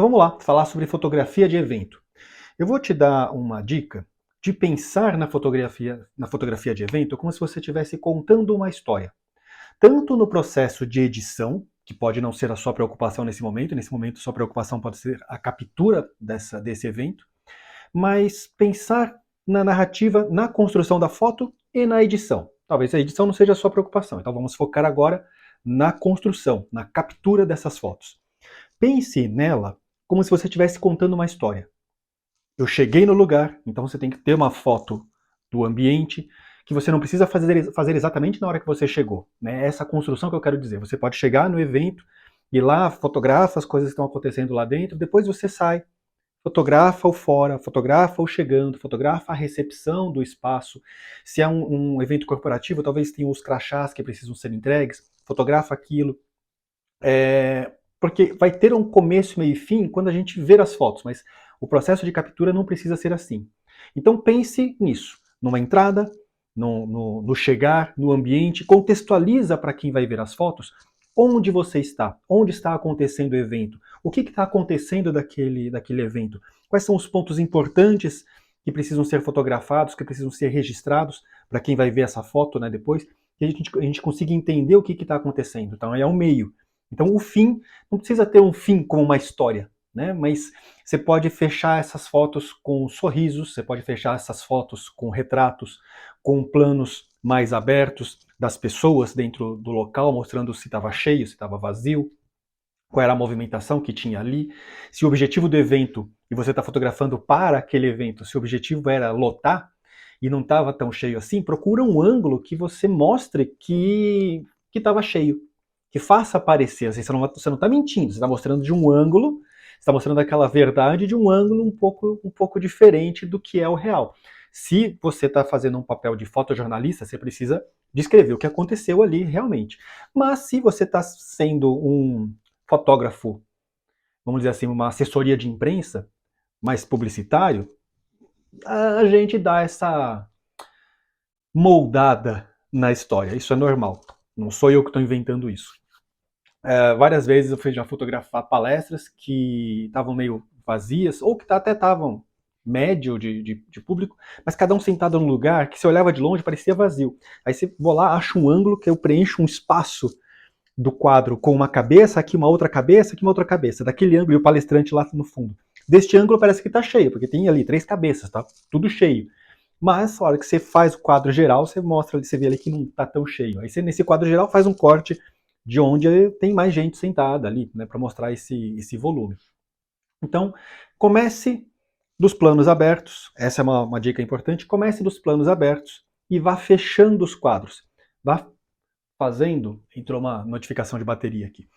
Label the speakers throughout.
Speaker 1: Então vamos lá, falar sobre fotografia de evento. Eu vou te dar uma dica de pensar na fotografia de evento como se você estivesse contando uma história. Tanto no processo de edição, que pode não ser a sua preocupação nesse momento sua preocupação pode ser a captura desse evento, mas pensar na narrativa, na construção da foto e na edição. Talvez a edição não seja a sua preocupação, então vamos focar agora na construção, na captura dessas fotos. Pense nela como se você estivesse contando uma história. Eu cheguei no lugar, então você tem que ter uma foto do ambiente, que você não precisa fazer exatamente na hora que você chegou. Né? Essa construção que eu quero dizer. Você pode chegar no evento, ir lá, fotografa as coisas que estão acontecendo lá dentro, depois você sai, fotografa o fora, fotografa o chegando, fotografa a recepção do espaço. Se é um evento corporativo, talvez tenha os crachás que precisam ser entregues, fotografa aquilo. Porque vai ter um começo, meio e fim quando a gente ver as fotos, mas o processo de captura não precisa ser assim. Então pense nisso, numa entrada, no chegar, no ambiente, contextualiza para quem vai ver as fotos onde você está, onde está acontecendo o evento, o que está acontecendo daquele evento, quais são os pontos importantes que precisam ser fotografados, que precisam ser registrados para quem vai ver essa foto, né, depois, que a gente consiga entender o que está acontecendo. Então é um meio. Então o fim, não precisa ter um fim como uma história, né? Mas você pode fechar essas fotos com sorrisos, você pode fechar essas fotos com retratos, com planos mais abertos das pessoas dentro do local, mostrando se estava cheio, se estava vazio, qual era a movimentação que tinha ali, se o objetivo do evento, e você está fotografando para aquele evento, se o objetivo era lotar e não estava tão cheio assim, procura um ângulo que você mostre que estava cheio, que faça aparecer, assim, você não está mentindo, você está mostrando de um ângulo, você está mostrando aquela verdade de um ângulo um pouco diferente do que é o real. Se você está fazendo um papel de fotojornalista, você precisa descrever o que aconteceu ali realmente. Mas se você está sendo um fotógrafo, vamos dizer assim, uma assessoria de imprensa, mais publicitário, a gente dá essa moldada na história. Isso é normal. Não sou eu que estou inventando isso. Várias vezes eu fui já fotografar palestras que estavam meio vazias, ou que até estavam médio de público, mas cada um sentado num lugar que se olhava de longe parecia vazio. Aí você vou lá, acha um ângulo que eu preencho um espaço do quadro com uma cabeça, aqui uma outra cabeça, aqui uma outra cabeça, daquele ângulo e o palestrante lá no fundo. Deste ângulo parece que está cheio, porque tem ali 3 cabeças, tá? Tudo cheio. Mas na hora que você faz o quadro geral, você mostra, você vê ali que não está tão cheio. Aí você nesse quadro geral faz um corte de onde tem mais gente sentada ali, né, para mostrar esse volume. Então, comece dos planos abertos, essa é uma dica importante, comece dos planos abertos e vá fechando os quadros. Vá fazendo, entrou uma notificação de bateria aqui,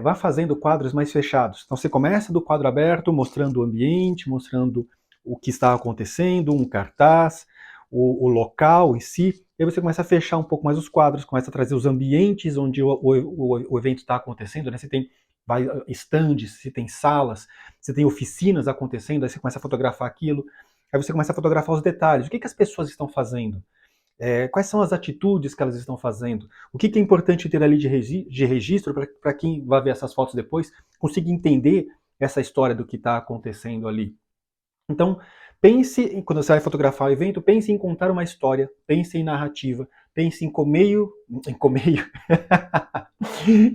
Speaker 1: vá fazendo quadros mais fechados. Então você começa do quadro aberto, mostrando o ambiente, mostrando o que está acontecendo, um cartaz, o local em si, e aí você começa a fechar um pouco mais os quadros, começa a trazer os ambientes onde o evento está acontecendo, né? Você tem estandes, você tem salas, você tem oficinas acontecendo, aí você começa a fotografar aquilo, aí você começa a fotografar os detalhes, o que as pessoas estão fazendo, quais são as atitudes que elas estão fazendo, o que é importante ter ali de registro para quem vai ver essas fotos depois consiga entender essa história do que está acontecendo ali. Então, pense, quando você vai fotografar o evento, pense em contar uma história, pense em narrativa, pense em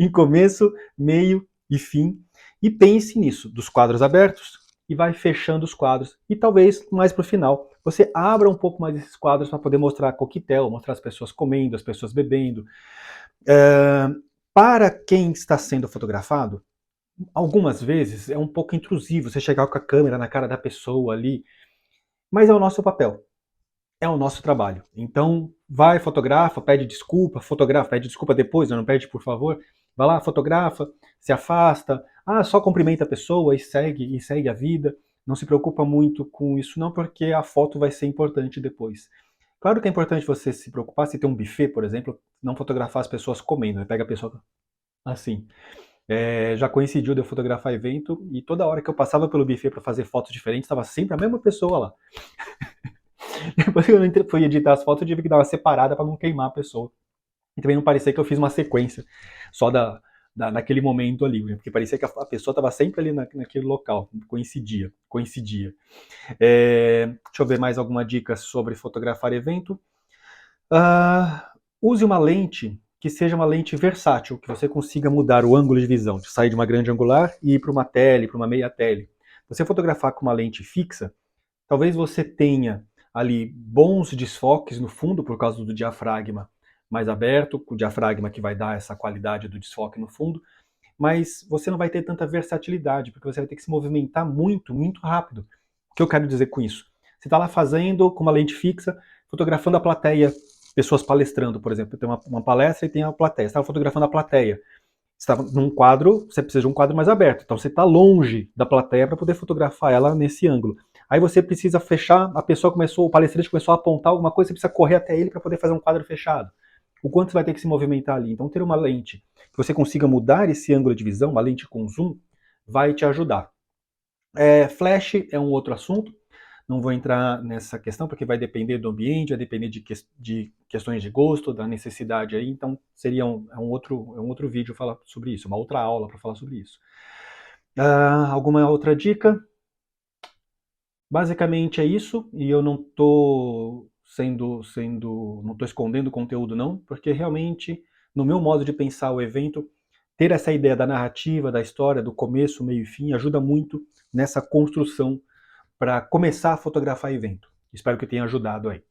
Speaker 1: em começo, meio e fim, e pense nisso, dos quadros abertos, e vai fechando os quadros, e talvez mais para o final, você abra um pouco mais esses quadros para poder mostrar coquetel, mostrar as pessoas comendo, as pessoas bebendo. Para quem está sendo fotografado, algumas vezes é um pouco intrusivo você chegar com a câmera na cara da pessoa ali, mas é o nosso papel, é o nosso trabalho. Então, vai, fotografa, pede desculpa depois, não pede por favor, vai lá, fotografa, se afasta, só cumprimenta a pessoa e segue a vida, não se preocupa muito com isso não, porque a foto vai ser importante depois. Claro que é importante você se preocupar, se tem um buffet, por exemplo, não fotografar as pessoas comendo, né? Pega a pessoa assim. Já coincidiu de eu fotografar evento e toda hora que eu passava pelo buffet para fazer fotos diferentes, estava sempre a mesma pessoa lá. Depois que eu fui editar as fotos, eu tive que dar uma separada para não queimar a pessoa. E também não parecer que eu fiz uma sequência só naquele momento ali, né? Porque parecia que a pessoa estava sempre ali naquele local, coincidia. Deixa eu ver mais alguma dica sobre fotografar evento. Use uma lente que seja uma lente versátil, que você consiga mudar o ângulo de visão, de sair de uma grande angular e ir para uma tele, para uma meia tele. Você fotografar com uma lente fixa, talvez você tenha ali bons desfoques no fundo por causa do diafragma mais aberto, o diafragma que vai dar essa qualidade do desfoque no fundo, mas você não vai ter tanta versatilidade, porque você vai ter que se movimentar muito, muito rápido. O que eu quero dizer com isso? Você está lá fazendo com uma lente fixa, fotografando a plateia, pessoas palestrando, por exemplo. Tem uma palestra e tem a plateia. Você estava fotografando a plateia. Você estava num quadro, você precisa de um quadro mais aberto. Então você está longe da plateia para poder fotografar ela nesse ângulo. Aí você precisa fechar, o palestrante começou a apontar alguma coisa, você precisa correr até ele para poder fazer um quadro fechado. O quanto você vai ter que se movimentar ali. Então ter uma lente que você consiga mudar esse ângulo de visão, uma lente com zoom, vai te ajudar. Flash é um outro assunto, não vou entrar nessa questão porque vai depender do ambiente, vai depender de questões de gosto, da necessidade aí, então seria um outro vídeo falar sobre isso, uma outra aula para falar sobre isso. Alguma outra dica? Basicamente é isso, e eu não estou não estou escondendo conteúdo não, porque realmente, no meu modo de pensar o evento, ter essa ideia da narrativa, da história, do começo, meio e fim, ajuda muito nessa construção para começar a fotografar evento. Espero que tenha ajudado aí.